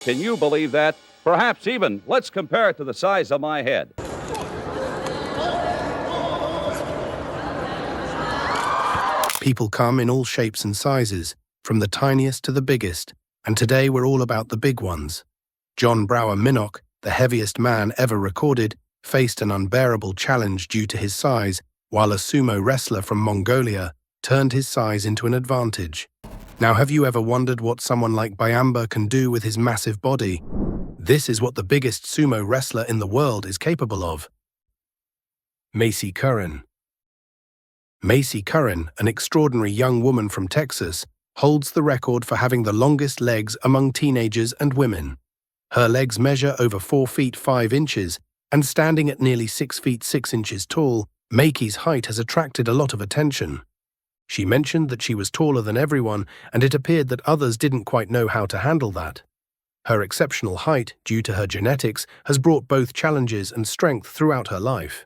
Can you believe that? Perhaps even, let's compare it to the size of my head. People come in all shapes and sizes, from the tiniest to the biggest, and today we're all about the big ones. Jon Brower Minnoch, the heaviest man ever recorded, faced an unbearable challenge due to his size, while a sumo wrestler from Mongolia turned his size into an advantage. Now, have you ever wondered what someone like Byamba can do with his massive body? This is what the biggest sumo wrestler in the world is capable of. Macy Curran. Macy Curran, an extraordinary young woman from Texas, holds the record for having the longest legs among teenagers and women. Her legs measure over 4 feet 5 inches, and standing at nearly 6 feet 6 inches tall, Macy's height has attracted a lot of attention. She mentioned that she was taller than everyone, and it appeared that others didn't quite know how to handle that. Her exceptional height, due to her genetics, has brought both challenges and strength throughout her life.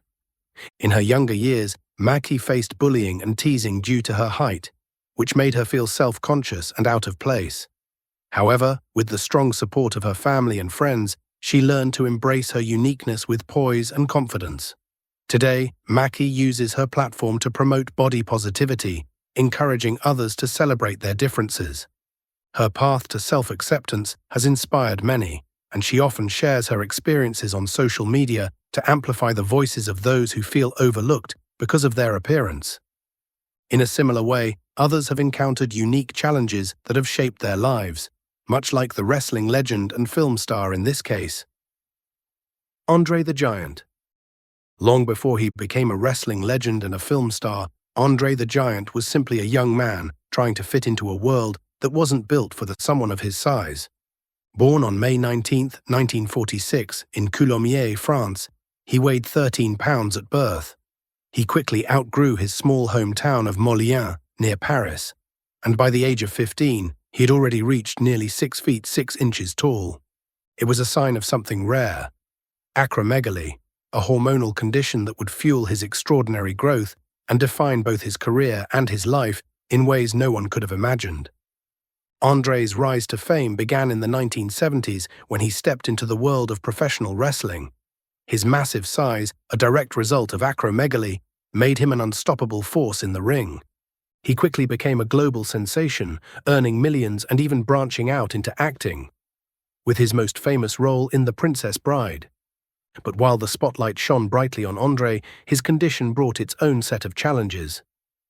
In her younger years, Macy faced bullying and teasing due to her height, which made her feel self-conscious and out of place. However, with the strong support of her family and friends, she learned to embrace her uniqueness with poise and confidence. Today, Macy uses her platform to promote body positivity, encouraging others to celebrate their differences. Her path to self-acceptance has inspired many, and she often shares her experiences on social media to amplify the voices of those who feel overlooked because of their appearance. In a similar way, others have encountered unique challenges that have shaped their lives, much like the wrestling legend and film star in this case. Andre the Giant. Long before he became a wrestling legend and a film star, Andre the Giant was simply a young man trying to fit into a world that wasn't built for someone of his size. Born on May 19, 1946, in Coulommiers, France, he weighed 13 pounds at birth. He quickly outgrew his small hometown of Moulins, near Paris, and by the age of 15, he had already reached nearly 6 feet 6 inches tall. It was a sign of something rare: acromegaly, a hormonal condition that would fuel his extraordinary growth and define both his career and his life in ways no one could have imagined. Andre's rise to fame began in the 1970s when he stepped into the world of professional wrestling. His massive size, a direct result of acromegaly, made him an unstoppable force in the ring. He quickly became a global sensation, earning millions and even branching out into acting, with his most famous role in The Princess Bride. But while the spotlight shone brightly on Andre, his condition brought its own set of challenges.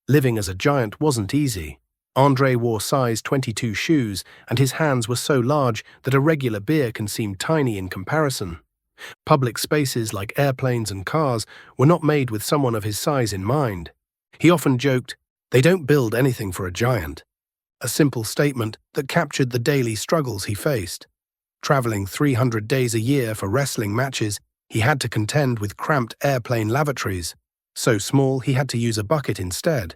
Living as a giant wasn't easy. Andre wore size 22 shoes, and his hands were so large that a regular beer can seem tiny in comparison. Public spaces like airplanes and cars were not made with someone of his size in mind. He often joked, "They don't build anything for a giant," a simple statement that captured the daily struggles he faced. Traveling 300 days a year for wrestling matches, he had to contend with cramped airplane lavatories, so small he had to use a bucket instead,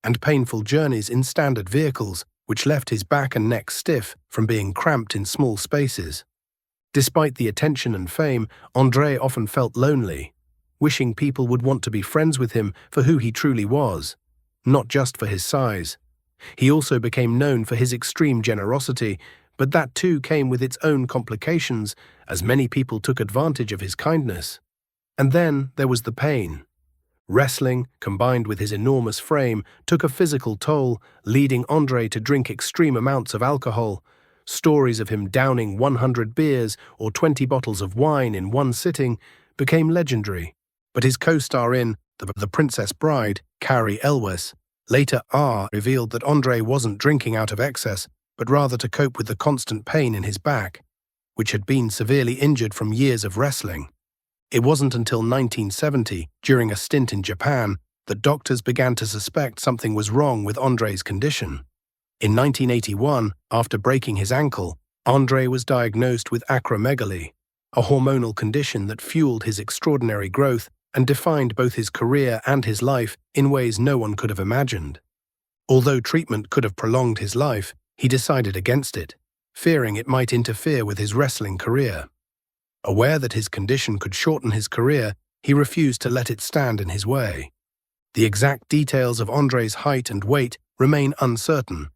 and painful journeys in standard vehicles, which left his back and neck stiff from being cramped in small spaces. Despite the attention and fame, Andre often felt lonely, wishing people would want to be friends with him for who he truly was, not just for his size. He also became known for his extreme generosity, but that too came with its own complications, as many people took advantage of his kindness. And then there was the pain. Wrestling, combined with his enormous frame, took a physical toll, leading Andre to drink extreme amounts of alcohol. Stories of him downing 100 beers or 20 bottles of wine in one sitting became legendary. But his co-star in The Princess Bride, Carrie Elwes, later revealed that Andre wasn't drinking out of excess, but rather to cope with the constant pain in his back, which had been severely injured from years of wrestling. It wasn't until 1970, during a stint in Japan, that doctors began to suspect something was wrong with Andre's condition. In 1981, after breaking his ankle, Andre was diagnosed with acromegaly, a hormonal condition that fueled his extraordinary growth and defined both his career and his life in ways no one could have imagined. Although treatment could have prolonged his life, he decided against it, fearing it might interfere with his wrestling career. Aware that his condition could shorten his career, he refused to let it stand in his way. The exact details of Andre's height and weight remain uncertain.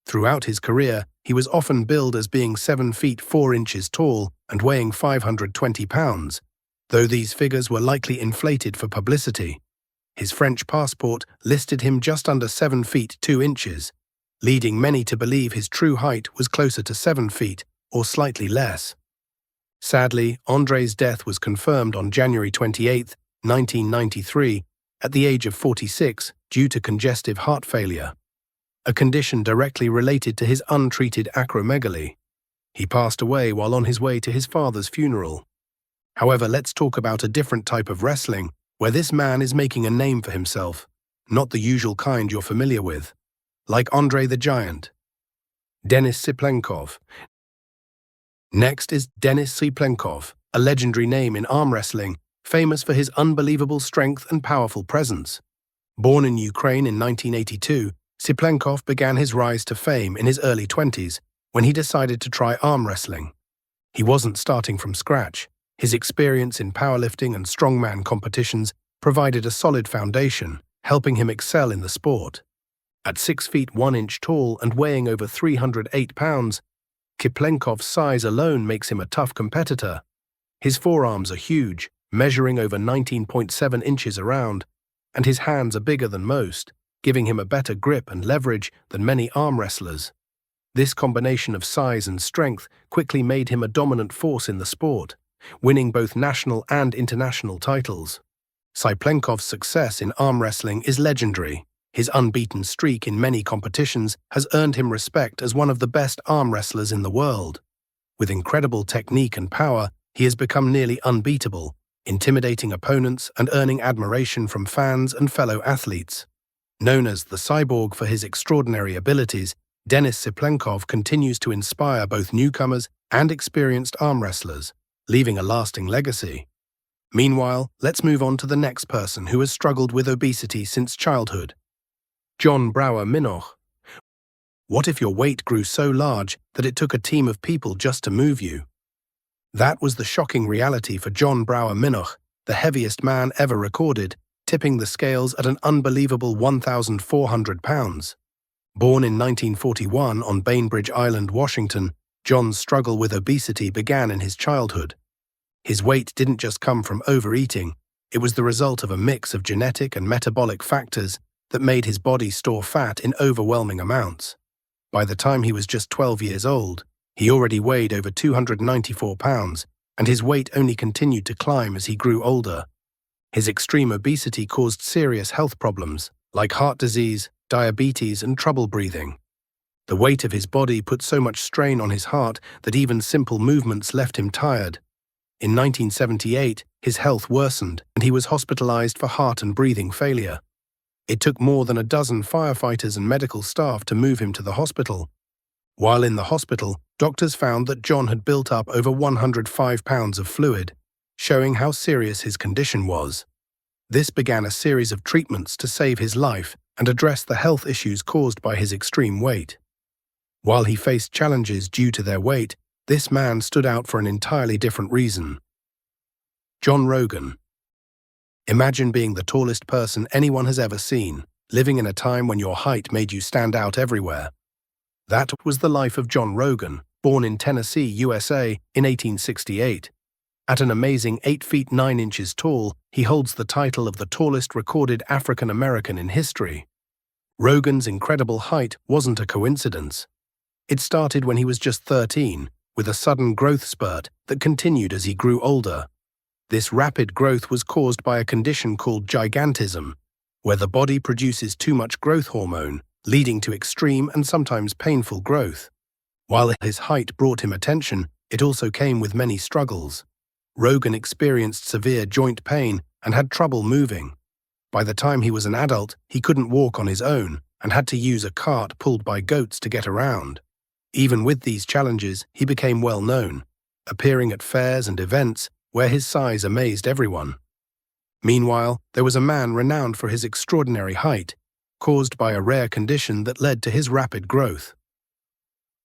Throughout his career, He was often billed as being 7 feet 4 inches tall and weighing 520 pounds, though these figures were likely inflated for publicity. His French passport listed him just under 7 feet 2 inches, leading many to believe his true height was closer to 7 feet or slightly less. Sadly, André's death was confirmed on January 28, 1993, at the age of 46 due to congestive heart failure, a condition directly related to his untreated acromegaly. He passed away while on his way to his father's funeral. However, let's talk about a different type of wrestling, where this man is making a name for himself, not the usual kind you're familiar with. Like André the Giant. Denis Siplenkov. Next is Denis Siplenkov, a legendary name in arm wrestling, famous for his unbelievable strength and powerful presence. Born in Ukraine in 1982, Siplenkov began his rise to fame in his early 20s when he decided to try arm wrestling. He wasn't starting from scratch. His experience in powerlifting and strongman competitions provided a solid foundation, helping him excel in the sport. At 6 feet 1 inch tall and weighing over 308 pounds, Siplenkov's size alone makes him a tough competitor. His forearms are huge, measuring over 19.7 inches around, and his hands are bigger than most, giving him a better grip and leverage than many arm wrestlers. This combination of size and strength quickly made him a dominant force in the sport, winning both national and international titles. Siplenkov's success in arm wrestling is legendary. His unbeaten streak in many competitions has earned him respect as one of the best arm wrestlers in the world. With incredible technique and power, he has become nearly unbeatable, intimidating opponents and earning admiration from fans and fellow athletes. Known as the Cyborg for his extraordinary abilities, Denis Siplenkov continues to inspire both newcomers and experienced arm wrestlers, leaving a lasting legacy. Meanwhile, let's move on to the next person who has struggled with obesity since childhood. Jon Brower Minnoch. What if your weight grew so large that it took a team of people just to move you? That was the shocking reality for Jon Brower Minnoch, the heaviest man ever recorded, tipping the scales at an unbelievable 1,400 pounds. Born in 1941 on Bainbridge Island, Washington, Jon's struggle with obesity began in his childhood. His weight didn't just come from overeating, it was the result of a mix of genetic and metabolic factors that made his body store fat in overwhelming amounts. By the time he was just 12 years old, he already weighed over 294 pounds, and his weight only continued to climb as he grew older. His extreme obesity caused serious health problems, like heart disease, diabetes, and trouble breathing. The weight of his body put so much strain on his heart that even simple movements left him tired. In 1978, his health worsened, and he was hospitalized for heart and breathing failure. It took more than a dozen firefighters and medical staff to move him to the hospital. While in the hospital, doctors found that Jon had built up over 105 pounds of fluid, showing how serious his condition was. This began a series of treatments to save his life and address the health issues caused by his extreme weight. While he faced challenges due to their weight, this man stood out for an entirely different reason. John Rogan. Imagine being the tallest person anyone has ever seen, living in a time when your height made you stand out everywhere. That was the life of Jon Rogan, born in Tennessee, USA, in 1868. At an amazing 8 feet 9 inches tall, he holds the title of the tallest recorded African American in history. Rogan's incredible height wasn't a coincidence. It started when he was just 13, with a sudden growth spurt that continued as he grew older. This rapid growth was caused by a condition called gigantism, where the body produces too much growth hormone, leading to extreme and sometimes painful growth. While his height brought him attention, it also came with many struggles. Rogan experienced severe joint pain and had trouble moving. By the time he was an adult, he couldn't walk on his own and had to use a cart pulled by goats to get around. Even with these challenges, he became well known, appearing at fairs and events where his size amazed everyone. Meanwhile, there was a man renowned for his extraordinary height, caused by a rare condition that led to his rapid growth.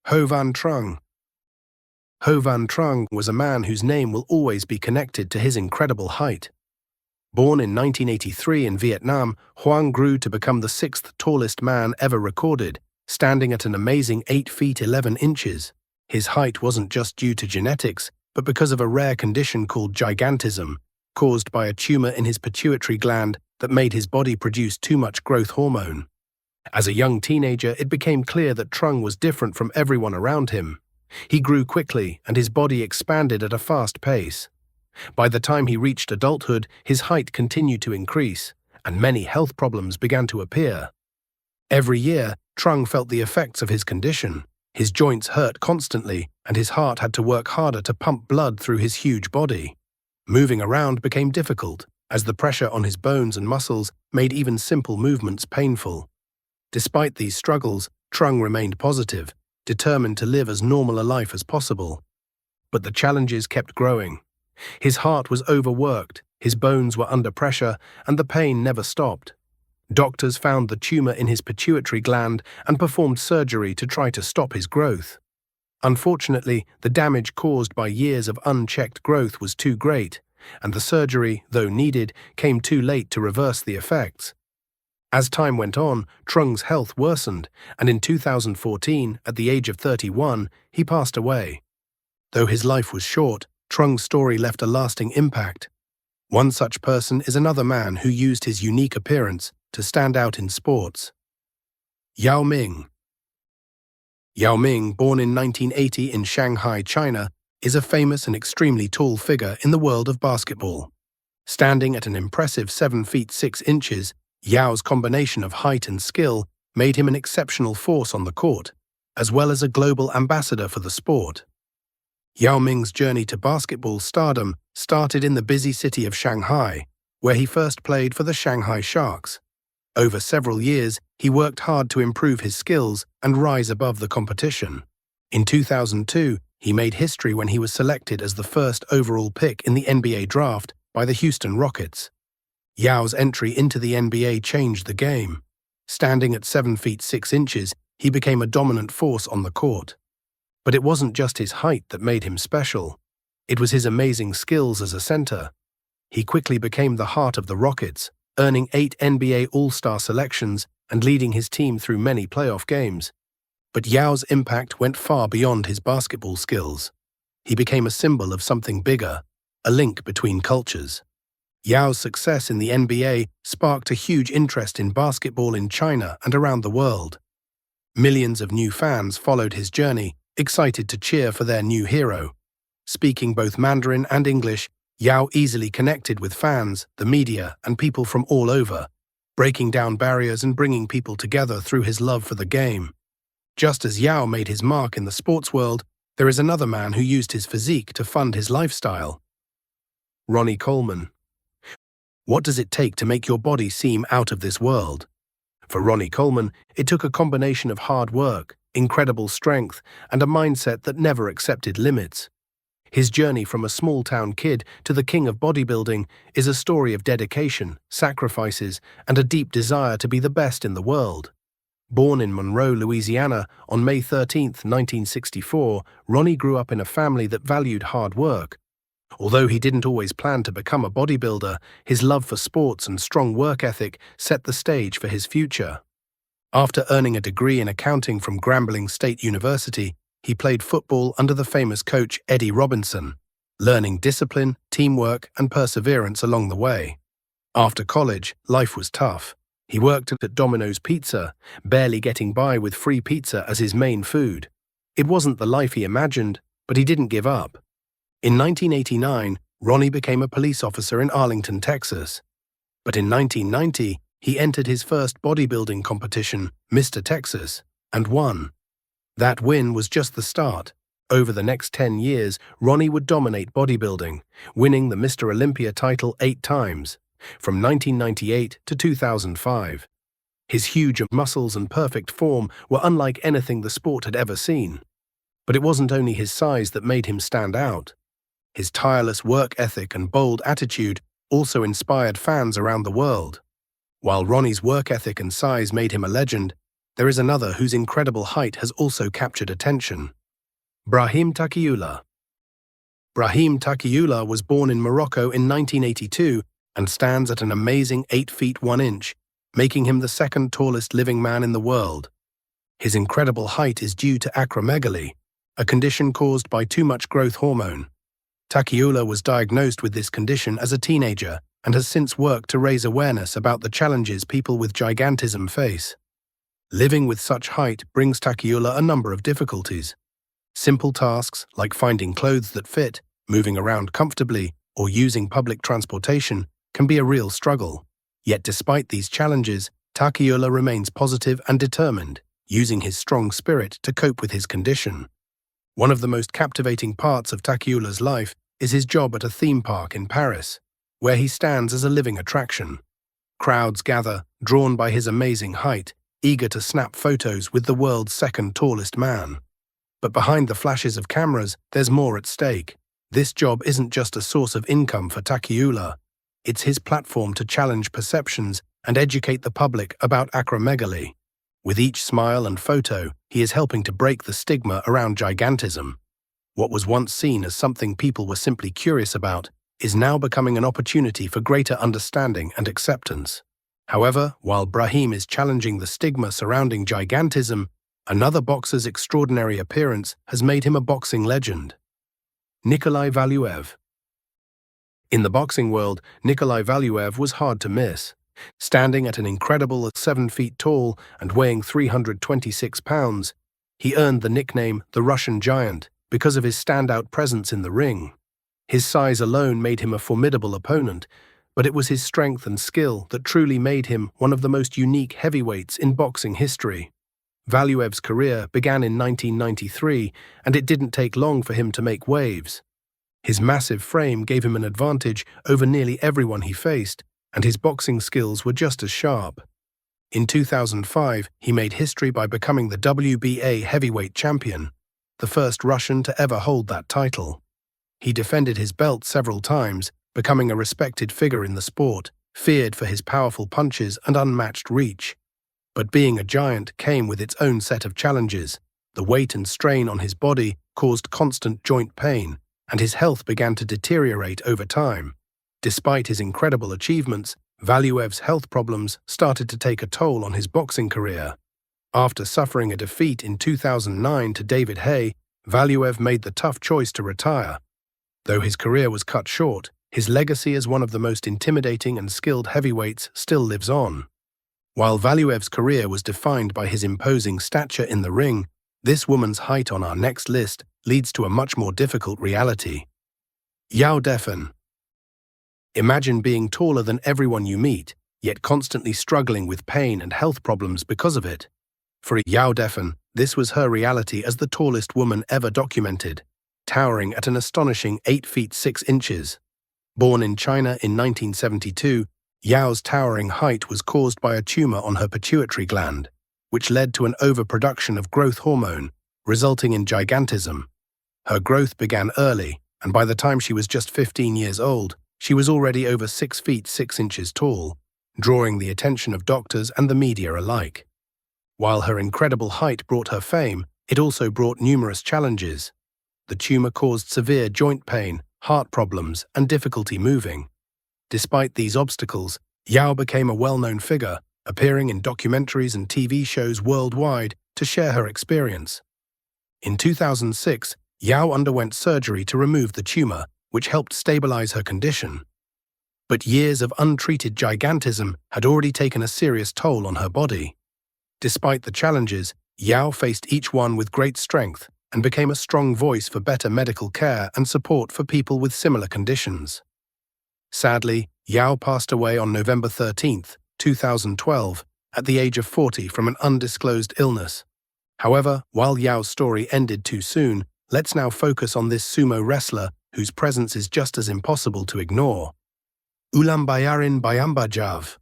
Ho Van Trung. Ho Van Trung was a man whose name will always be connected to his incredible height. Born in 1983 in Vietnam, Hoang grew to become the 6th tallest man ever recorded, standing at an amazing 8 feet 11 inches. His height wasn't just due to genetics, but because of a rare condition called gigantism, caused by a tumor in his pituitary gland that made his body produce too much growth hormone. As a young teenager, it became clear that Trung was different from everyone around him. He grew quickly, and his body expanded at a fast pace. By the time he reached adulthood, his height continued to increase, and many health problems began to appear. Every year, Trung felt the effects of his condition. His joints hurt constantly, and his heart had to work harder to pump blood through his huge body. Moving around became difficult, as the pressure on his bones and muscles made even simple movements painful. Despite these struggles, Trung remained positive, determined to live as normal a life as possible. But the challenges kept growing. His heart was overworked, his bones were under pressure, and the pain never stopped. Doctors found the tumor in his pituitary gland and performed surgery to try to stop his growth. Unfortunately, the damage caused by years of unchecked growth was too great, and the surgery, though needed, came too late to reverse the effects. As time went on, Trung's health worsened, and in 2014, at the age of 31, he passed away. Though his life was short, Trung's story left a lasting impact. One such person is another man who used his unique appearance to stand out in sports. Yao Ming. Yao Ming, born in 1980 in Shanghai, China, is a famous and extremely tall figure in the world of basketball. Standing at an impressive 7 feet 6 inches, Yao's combination of height and skill made him an exceptional force on the court, as well as a global ambassador for the sport. Yao Ming's journey to basketball stardom started in the busy city of Shanghai, where he first played for the Shanghai Sharks. Over several years, he worked hard to improve his skills and rise above the competition. In 2002, he made history when he was selected as the first overall pick in the NBA draft by the Houston Rockets. Yao's entry into the NBA changed the game. Standing at 7 feet 6 inches, he became a dominant force on the court. But it wasn't just his height that made him special. It was his amazing skills as a center. He quickly became the heart of the Rockets, earning 8 NBA All-Star selections and leading his team through many playoff games. But Yao's impact went far beyond his basketball skills. He became a symbol of something bigger, a link between cultures. Yao's success in the NBA sparked a huge interest in basketball in China and around the world. Millions of new fans followed his journey, excited to cheer for their new hero. Speaking both Mandarin and English, Yao easily connected with fans, the media, and people from all over, breaking down barriers and bringing people together through his love for the game. Just as Yao made his mark in the sports world, there is another man who used his physique to fund his lifestyle. Ronnie Coleman. What does it take to make your body seem out of this world? For Ronnie Coleman, it took a combination of hard work, incredible strength, and a mindset that never accepted limits. His journey from a small-town kid to the king of bodybuilding is a story of dedication, sacrifices, and a deep desire to be the best in the world. Born in Monroe, Louisiana, on May 13, 1964, Ronnie grew up in a family that valued hard work. Although he didn't always plan to become a bodybuilder, his love for sports and strong work ethic set the stage for his future. After earning a degree in accounting from Grambling State University, he played football under the famous coach Eddie Robinson, learning discipline, teamwork, and perseverance along the way. After college, life was tough. He worked at Domino's Pizza, barely getting by with free pizza as his main food. It wasn't the life he imagined, but he didn't give up. In 1989, Ronnie became a police officer in Arlington, Texas. But in 1990, he entered his first bodybuilding competition, Mr. Texas, and won. That win was just the start. Over the next 10 years, Ronnie would dominate bodybuilding, winning the Mr. Olympia title 8 times, from 1998 to 2005. His huge muscles and perfect form were unlike anything the sport had ever seen. But it wasn't only his size that made him stand out. His tireless work ethic and bold attitude also inspired fans around the world. While Ronnie's work ethic and size made him a legend, there is another whose incredible height has also captured attention. Brahim Takula. Brahim Takula was born in Morocco in 1982 and stands at an amazing 8 feet 1 inch, making him the second tallest living man in the world. His incredible height is due to acromegaly, a condition caused by too much growth hormone. Takula was diagnosed with this condition as a teenager and has since worked to raise awareness about the challenges people with gigantism face. Living with such height brings Takula a number of difficulties. Simple tasks like finding clothes that fit, moving around comfortably, or using public transportation can be a real struggle. Yet despite these challenges, Takula remains positive and determined, using his strong spirit to cope with his condition. One of the most captivating parts of Takula's life is his job at a theme park in Paris, where he stands as a living attraction. Crowds gather, drawn by his amazing height, eager to snap photos with the world's second tallest man. But behind the flashes of cameras, there's more at stake. This job isn't just a source of income for Takula. It's his platform to challenge perceptions and educate the public about acromegaly. With each smile and photo, he is helping to break the stigma around gigantism. What was once seen as something people were simply curious about is now becoming an opportunity for greater understanding and acceptance. However, while Brahim is challenging the stigma surrounding gigantism, another boxer's extraordinary appearance has made him a boxing legend. Nikolai Valuev. In the boxing world, Nikolai Valuev was hard to miss. Standing at an incredible 7 feet tall and weighing 326 pounds, he earned the nickname the Russian Giant because of his standout presence in the ring. His size alone made him a formidable opponent, but it was his strength and skill that truly made him one of the most unique heavyweights in boxing history. Valuev's career began in 1993, and it didn't take long for him to make waves. His massive frame gave him an advantage over nearly everyone he faced, and his boxing skills were just as sharp. In 2005, he made history by becoming the WBA heavyweight champion, the first Russian to ever hold that title. He defended his belt several times, becoming a respected figure in the sport, feared for his powerful punches and unmatched reach. But being a giant came with its own set of challenges. The weight and strain on his body caused constant joint pain, and his health began to deteriorate over time. Despite his incredible achievements, Valuev's health problems started to take a toll on his boxing career. After suffering a defeat in 2009 to David Haye, Valuev made the tough choice to retire. Though his career was cut short, his legacy as one of the most intimidating and skilled heavyweights still lives on. While Valuev's career was defined by his imposing stature in the ring, this woman's height on our next list leads to a much more difficult reality. Yao Dean. Imagine being taller than everyone you meet, yet constantly struggling with pain and health problems because of it. For Yao Dean, this was her reality as the tallest woman ever documented, towering at an astonishing 8 feet 6 inches. Born in China in 1972, Yao's towering height was caused by a tumor on her pituitary gland, which led to an overproduction of growth hormone, resulting in gigantism. Her growth began early, and by the time she was just 15 years old, she was already over 6 feet 6 inches tall, drawing the attention of doctors and the media alike. While her incredible height brought her fame, it also brought numerous challenges. The tumor caused severe joint pain, heart problems, and difficulty moving. Despite these obstacles, Yao became a well-known figure, appearing in documentaries and TV shows worldwide to share her experience. In 2006, Yao underwent surgery to remove the tumor, which helped stabilize her condition. But years of untreated gigantism had already taken a serious toll on her body. Despite the challenges, Yao faced each one with great strength and became a strong voice for better medical care and support for people with similar conditions. Sadly, Yao passed away on November 13, 2012, at the age of 40 from an undisclosed illness. However, while Yao's story ended too soon, let's now focus on this sumo wrestler whose presence is just as impossible to ignore. Ulam Bayarin Byamba.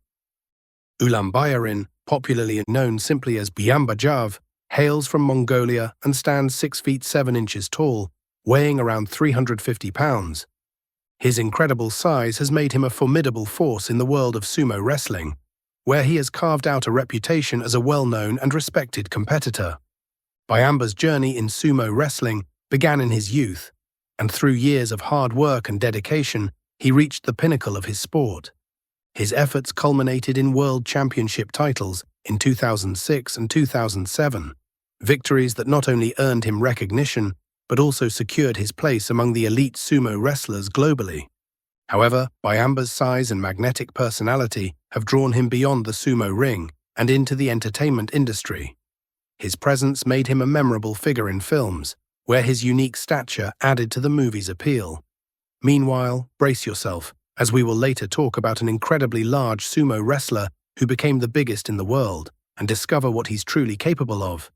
Ulam Bayarin, popularly known simply as Byamba, hails from Mongolia and stands 6 feet 7 inches tall, weighing around 350 pounds. His incredible size has made him a formidable force in the world of sumo wrestling, where he has carved out a reputation as a well-known and respected competitor. Byamba's journey in sumo wrestling began in his youth, and through years of hard work and dedication, he reached the pinnacle of his sport. His efforts culminated in world championship titles in 2006 and 2007, Victories that not only earned him recognition, but also secured his place among the elite sumo wrestlers globally. However, Byamba's size and magnetic personality have drawn him beyond the sumo ring and into the entertainment industry. His presence made him a memorable figure in films, where his unique stature added to the movie's appeal. Meanwhile, brace yourself, as we will later talk about an incredibly large sumo wrestler who became the biggest in the world, and discover what he's truly capable of.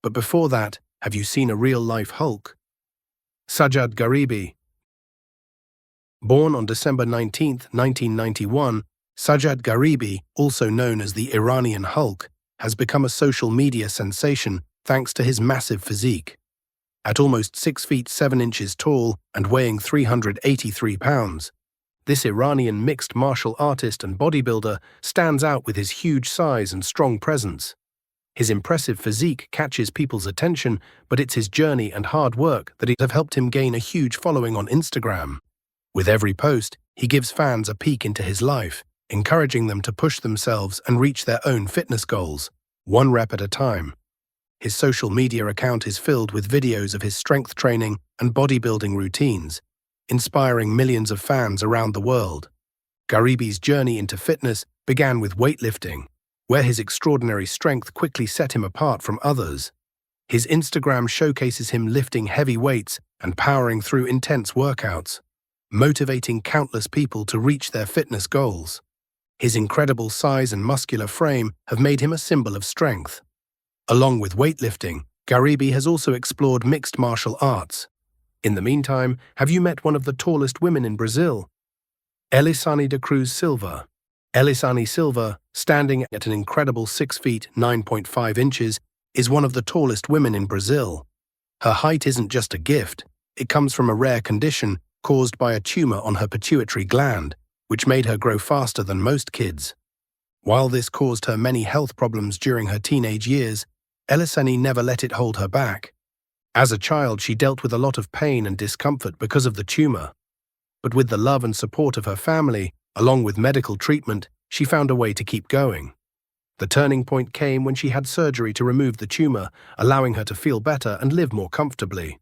But before that, have you seen a real-life Hulk? Sajad Garibi. Born on December 19, 1991, Sajad Garibi, also known as the Iranian Hulk, has become a social media sensation thanks to his massive physique. At almost 6 feet 7 inches tall and weighing 383 pounds, this Iranian mixed martial artist and bodybuilder stands out with his huge size and strong presence. His impressive physique catches people's attention, but it's his journey and hard work that have helped him gain a huge following on Instagram. With every post, he gives fans a peek into his life, encouraging them to push themselves and reach their own fitness goals, one rep at a time. His social media account is filled with videos of his strength training and bodybuilding routines, inspiring millions of fans around the world. Garibi's journey into fitness began with weightlifting, where his extraordinary strength quickly set him apart from others. His Instagram showcases him lifting heavy weights and powering through intense workouts, motivating countless people to reach their fitness goals. His incredible size and muscular frame have made him a symbol of strength. Along with weightlifting, Garibi has also explored mixed martial arts. In the meantime, have you met one of the tallest women in Brazil? Elisa de Cruz Silva. Elisa Silva, standing at an incredible 6 feet 9.5 inches, is one of the tallest women in Brazil. Her height isn't just a gift, it comes from a rare condition caused by a tumor on her pituitary gland, which made her grow faster than most kids. While this caused her many health problems during her teenage years, Elisa never let it hold her back. As a child, she dealt with a lot of pain and discomfort because of the tumor. But with the love and support of her family, along with medical treatment, she found a way to keep going. The turning point came when she had surgery to remove the tumor, allowing her to feel better and live more comfortably.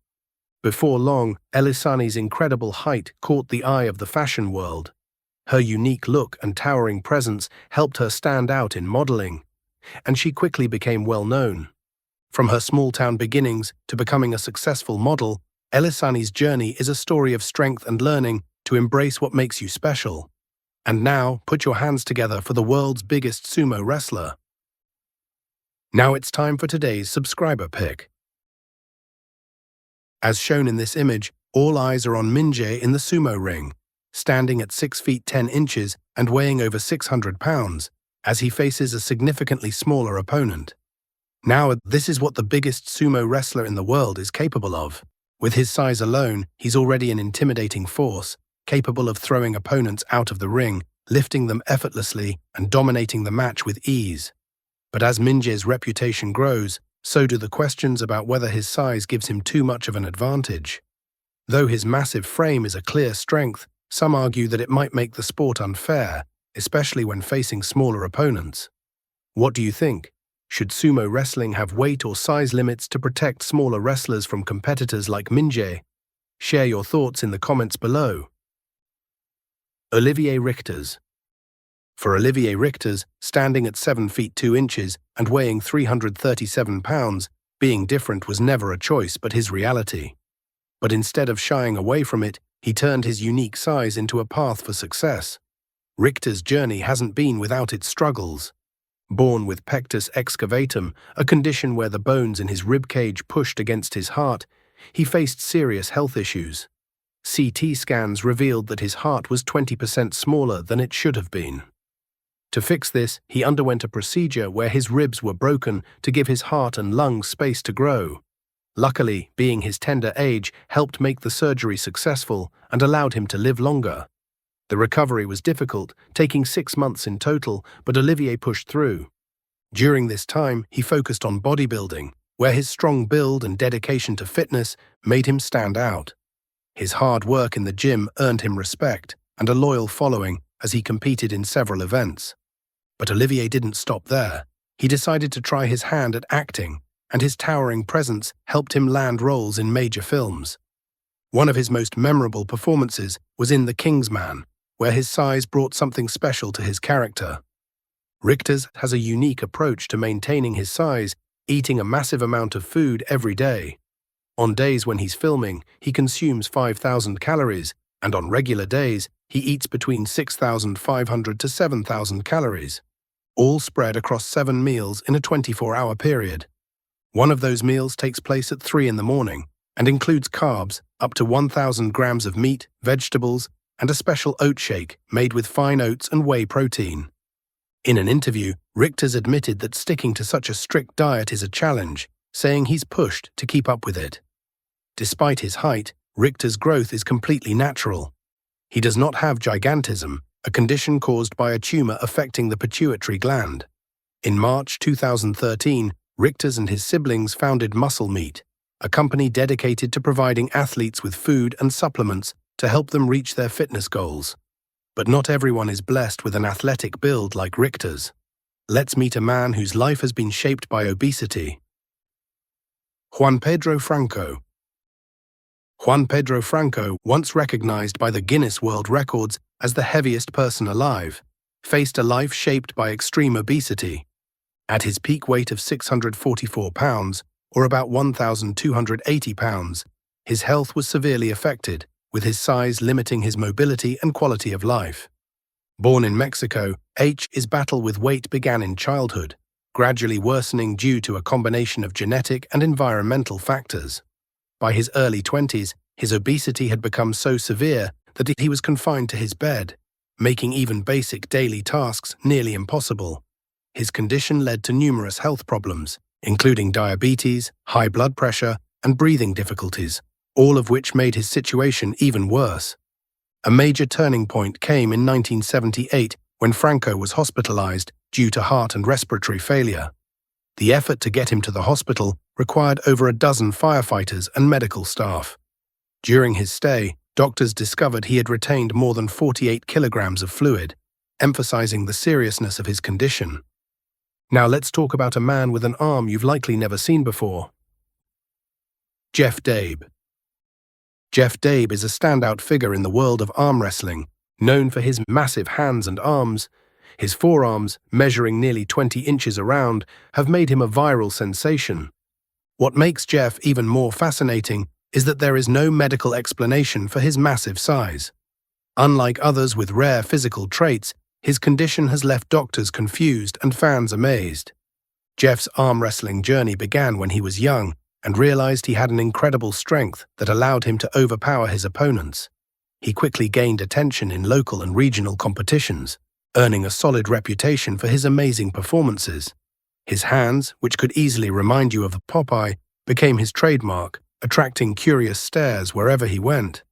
Before long, Elisa's incredible height caught the eye of the fashion world. Her unique look and towering presence helped her stand out in modeling, and she quickly became well known. From her small-town beginnings to becoming a successful model, Elisa's journey is a story of strength and learning to embrace what makes you special. And now, put your hands together for the world's biggest sumo wrestler. Now it's time for today's subscriber pick. As shown in this image, all eyes are on Minje in the sumo ring, standing at 6 feet 10 inches and weighing over 600 pounds, as he faces a significantly smaller opponent. Now, this is what the biggest sumo wrestler in the world is capable of. With his size alone, he's already an intimidating force, capable of throwing opponents out of the ring, lifting them effortlessly, and dominating the match with ease. But as Minje's reputation grows, so do the questions about whether his size gives him too much of an advantage. Though his massive frame is a clear strength, some argue that it might make the sport unfair, especially when facing smaller opponents. What do you think? Should sumo wrestling have weight or size limits to protect smaller wrestlers from competitors like Minje? Share your thoughts in the comments below. Olivier Ras. For Olivier Ras, standing at 7 feet 2 inches and weighing 337 pounds, being different was never a choice but his reality. But instead of shying away from it, he turned his unique size into a path for success. Ras's journey hasn't been without its struggles. Born with pectus excavatum, a condition where the bones in his ribcage pushed against his heart, he faced serious health issues. CT scans revealed that his heart was 20% smaller than it should have been. To fix this, he underwent a procedure where his ribs were broken to give his heart and lungs space to grow. Luckily, being his tender age helped make the surgery successful and allowed him to live longer. The recovery was difficult, taking 6 months in total, but Olivier pushed through. During this time, he focused on bodybuilding, where his strong build and dedication to fitness made him stand out. His hard work in the gym earned him respect and a loyal following as he competed in several events. But Olivier didn't stop there. He decided to try his hand at acting, and his towering presence helped him land roles in major films. One of his most memorable performances was in The King's Man, where his size brought something special to his character. Richters has a unique approach to maintaining his size, eating a massive amount of food every day. On days when he's filming, he consumes 5,000 calories, and on regular days, he eats between 6,500 to 7,000 calories, all spread across 7 meals in a 24-hour period. One of those meals takes place at 3 in the morning and includes carbs, up to 1,000 grams of meat, vegetables, and a special oat shake made with fine oats and whey protein. In an interview, Richters admitted that sticking to such a strict diet is a challenge, saying he's pushed to keep up with it. Despite his height, Richter's growth is completely natural. He does not have gigantism, a condition caused by a tumor affecting the pituitary gland. In March 2013, Richters and his siblings founded Muscle Meat, a company dedicated to providing athletes with food and supplements to help them reach their fitness goals. But not everyone is blessed with an athletic build like Richter's. Let's meet a man whose life has been shaped by obesity. Juan Pedro Franco. Juan Pedro Franco, once recognized by the Guinness World Records as the heaviest person alive, faced a life shaped by extreme obesity. At his peak weight of 644 pounds, or about 1,280 pounds, his health was severely affected, with his size limiting his mobility and quality of life. Born in Mexico, H's battle with weight began in childhood, gradually worsening due to a combination of genetic and environmental factors. By his early 20s, his obesity had become so severe that he was confined to his bed, making even basic daily tasks nearly impossible. His condition led to numerous health problems, including diabetes, high blood pressure, and breathing difficulties, all of which made his situation even worse. A major turning point came in 1978 when Franco was hospitalized due to heart and respiratory failure. The effort to get him to the hospital required over a dozen firefighters and medical staff. During his stay, doctors discovered he had retained more than 48 kilograms of fluid, emphasizing the seriousness of his condition. Now let's talk about a man with an arm you've likely never seen before. Jeff Dabe. Jeff Dabe is a standout figure in the world of arm wrestling, known for his massive hands and arms. His forearms, measuring nearly 20 inches around, have made him a viral sensation. What makes Jeff even more fascinating is that there is no medical explanation for his massive size. Unlike others with rare physical traits, his condition has left doctors confused and fans amazed. Jeff's arm wrestling journey began when he was young and realized he had an incredible strength that allowed him to overpower his opponents. He quickly gained attention in local and regional competitions, earning a solid reputation for his amazing performances. His hands, which could easily remind you of a Popeye, became his trademark, attracting curious stares wherever he went.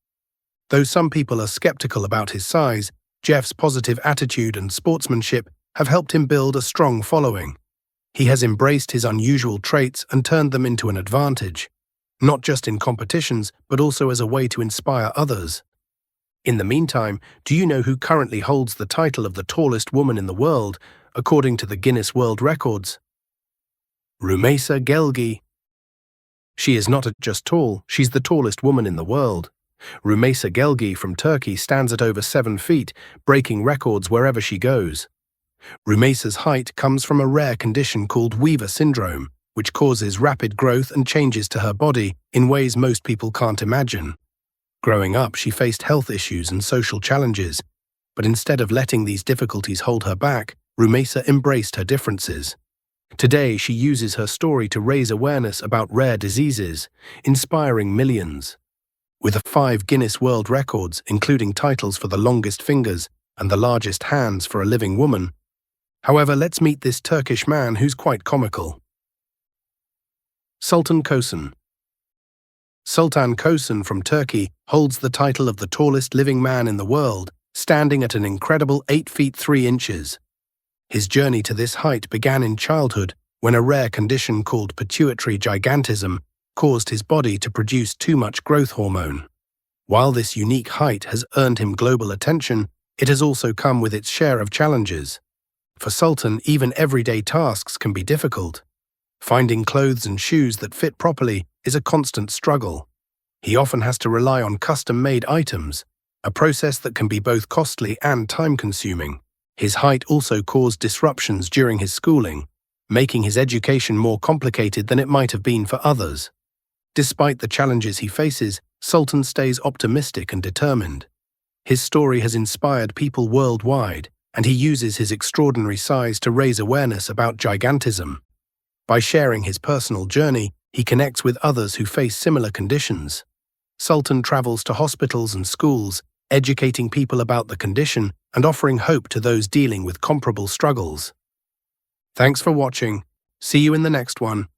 Though some people are skeptical about his size, Jeff's positive attitude and sportsmanship have helped him build a strong following. He has embraced his unusual traits and turned them into an advantage, not just in competitions, but also as a way to inspire others. In the meantime, do you know who currently holds the title of the tallest woman in the world, according to the Guinness World Records? Ruma Geli. She is not just tall, she's the tallest woman in the world. Ruma Geli from Turkey stands at over 7 feet, breaking records wherever she goes. Ruma's height comes from a rare condition called Youve syndrome, which causes rapid growth and changes to her body in ways most people can't imagine. Growing up, she faced health issues and social challenges, but instead of letting these difficulties hold her back, Ruma embraced her differences. Today, she uses her story to raise awareness about rare diseases, inspiring millions. With 5 Guinness World Records, including titles for the longest fingers and the largest hands for a living woman. However, let's meet this Turkish man who's quite comical. Sultan Kosen. Sultan Kosen from Turkey holds the title of the tallest living man in the world, standing at an incredible 8 feet 3 inches. His journey to this height began in childhood when a rare condition called pituitary gigantism caused his body to produce too much growth hormone. While this unique height has earned him global attention, it has also come with its share of challenges. For Sultan, even everyday tasks can be difficult. Finding clothes and shoes that fit properly is a constant struggle. He often has to rely on custom-made items, a process that can be both costly and time-consuming. His height also caused disruptions during his schooling, making his education more complicated than it might have been for others. Despite the challenges he faces, Sultan stays optimistic and determined. His story has inspired people worldwide, and he uses his extraordinary size to raise awareness about gigantism. By sharing his personal journey, he connects with others who face similar conditions. Sultan travels to hospitals and schools, educating people about the condition and offering hope to those dealing with comparable struggles. Thanks for watching. See you in the next one.